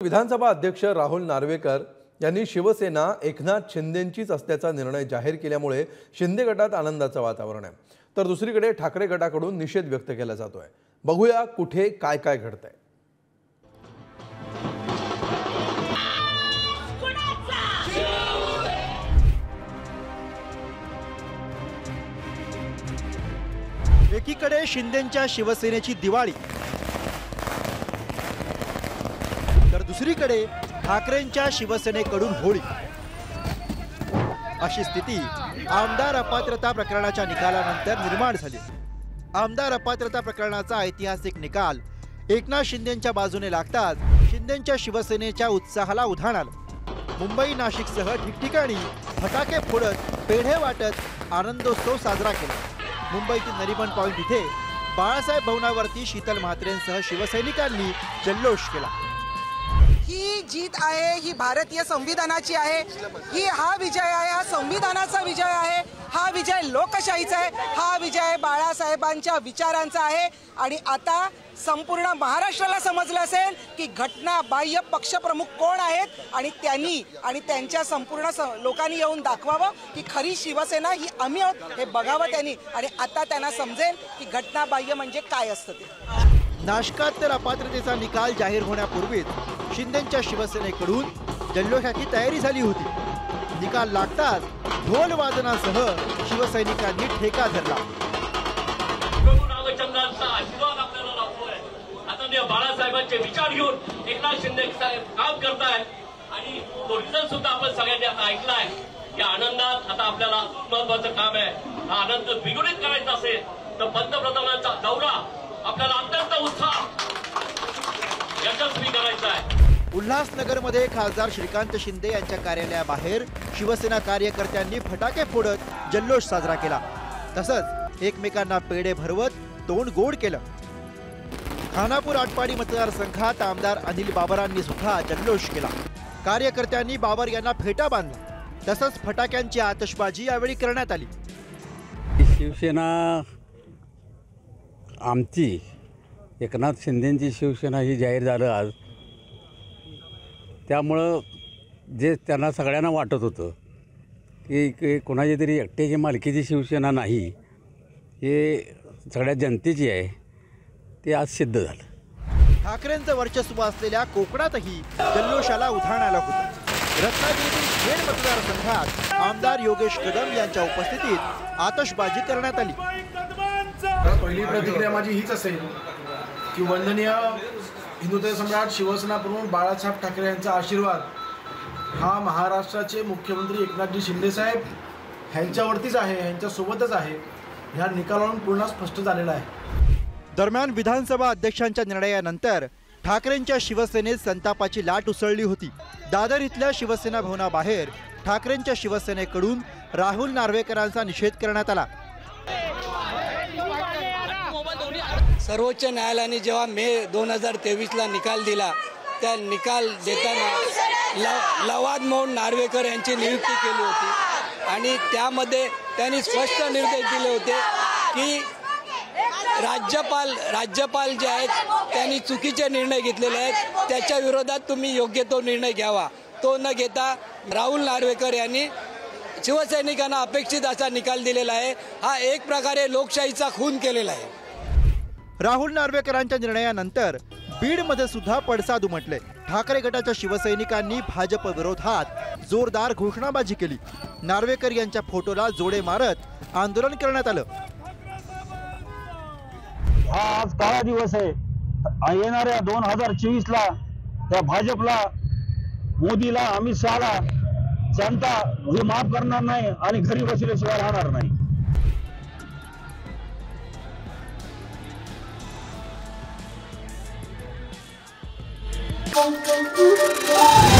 विधानसभा अध्यक्ष राहुल नार्वेकर यांनी शिवसेना एकनाथ शिंदेंचीच असल्याचा निर्णय जाहीर केल्यामुळे शिंदे गटात आनंदाचं वातावरण आहे, तर दुसरीकडे ठाकरे गटाकडून निषेध व्यक्त केला जातोय। बघूया कुठे काय काय घडतंय। एकीकडे शिंदेंच्या शिवसेनेची दिवाळी, तर दुसरीकडे ठाकरेंच्या शिवसेनेकडून होळी। अशी स्थिती आमदार अपात्रता प्रकरणाच्या निकालानंतर निर्माण झाली। आमदार अपात्रता प्रकरणाचा ऐतिहासिक निकाल एकनाथ शिंदेंच्या बाजूने लागताच शिंदेंच्या शिवसेनेच्या उत्साहाला उधाण आलं। मुंबई नाशिकसह ठिकठिकाणी फटाके फोडत पेढे वाटत आनंदोत्सव साजरा केला। मुंबईतील नरिमन पॉइंट इथे बाळासाहेब भवनावरती शीतल म्हात्रेंसह शिवसैनिकांनी जल्लोष केला। ही जीत आहे, ही भारतीय संविधानाची आहे, हा विजय आहे, हा संविधानाचा विजय आहे, हा विजय लोकशाहीचा आहे, हा विजय बाळासाहेबांच्या विचारांचा आहे। आणि आता संपूर्ण महाराष्ट्राला समजलं असेल की घटना बाह्य पक्षप्रमुख कोण आहेत आणि त्यांनी आणि त्यांच्या संपूर्ण लोकांनी येऊन दाखवावं की खरी शिवसेना ही आम्ही आहोत हे बघावं त्यांनी। आणि आता त्यांना समजेल की घटना बाह्य म्हणजे काय असतं ते। नाशकात तर अपात्रतेचा निकाल जाहीर होण्यापूर्वीच शिंदेंच्या शिवसेनेकडून जल्लोषाची तयारी झाली होती। निकाल लागताच ढोल वादनासह शिवसैनिकांनी ठेका धरला। आशीर्वाद आपल्याला लाभतोय। आता ते बाळासाहेबांचे विचार घेऊन एकनाथ शिंदे साहेब काम करतायत आणि तो रिझल्ट सुद्धा आपण सगळ्यांनी आता ऐकलाय। या आनंदात आता आपल्याला महत्वाचं काम आहे। हा आनंद द्विगुणित करायचा असेल तर पंतप्रधानांचा दौरा आपल्याला अत्यंत उत्साह यशस्वी करायचा आहे। उल्हासनगरमध्ये खासदार श्रीकांत शिंदे यांच्या कार्यालयाबाहेर शिवसेना कार्यकर्त्यांनी फटाके फोडत जल्लोष साजरा केला। तसंच एकमेकांना पेढे भरवत तोंड गोड केलं। खानापूर आटपाडी मतदारसंघात आमदार अनिल बाबरांनी सुद्धा जल्लोष केला। कार्यकर्त्यांनी बाबर यांना फेटा बांधला। तसंच फटाक्यांची आतषबाजी यावेळी करण्यात आली। शिवसेना आमची एकनाथ शिंदेंची शिवसेना ही जाहीर झालं आज। त्यामुळं जे त्यांना सगळ्यांना वाटत होतं की कोणाची तरी एकट्याची मालकीची शिवसेना नाही, हे सगळ्या जनतेची आहे, ते आज सिद्ध झालं। ठाकरेंचं वर्चस्व असलेल्या कोकणातही जल्लोषाला उधाण आलं होतं। रत्नागिरीतील खेड मतदारसंघात आमदार योगेश कदम यांच्या उपस्थितीत आतषबाजी करण्यात आली। पहिली प्रतिक्रिया माझी हीच असेल की वंदनीय हिंदुत्व सम्राट शिवसेना प्रमुख बाळासाहेब ठाकरे यांचा आशीर्वाद हा महाराष्ट्राचे मुख्यमंत्री एकनाथजी शिंदे साहेब ह्यांच्यावरतीच आहे, ह्यांच्यासोबतच आहे, ह्या निकालावरून पूर्ण स्पष्ट झालेला आहे। दरम्यान विधानसभा अध्यक्षांच्या निर्णयानंतर ठाकरेंच्या शिवसेनेत संतापाची लाट उसळली होती। दादर इथल्या शिवसेना भवनाबाहेर ठाकरेंच्या शिवसेनेकडून राहुल नार्वेकरांचा निषेध करण्यात आला। सर्वोच्च न्यायालयाने जेव्हा मे 2023ला निकाल दिला, त्या निकाल देताना लवाद मोहन नार्वेकर यांची नियुक्ती केली होती आणि त्यामध्ये त्यांनी स्पष्ट निर्देश दिले होते की राज्यपाल जे आहेत त्यांनी चुकीचे निर्णय घेतलेले आहेत, त्याच्या विरोधात तुम्ही योग्य तो निर्णय घ्यावा। तो न घेता राहुल नार्वेकर यांनी शिवसैनिकांना अपेक्षित असा निकाल दिलेला आहे। हा एक प्रकारे लोकशाहीचा खून केलेला आहे। राहुल नार्वेकरांच्या निर्णयानंतर बीडमध्ये सुद्धा पडसाद उमटले। ठाकरे गटाच्या शिवसैनिकांनी भाजप विरोधात जोरदार घोषणाबाजी केली। नार्वेकर यांच्या फोटोला जोडे मारत आंदोलन करण्यात आलं। हा आज काळा दिवस आहे। येणाऱ्या 2024ला त्या भाजपला, मोदीला, अमित शहाला जनता हे माफ करणार नाही आणि घरी बसल्याशिवाय राहणार नाही। Thank you.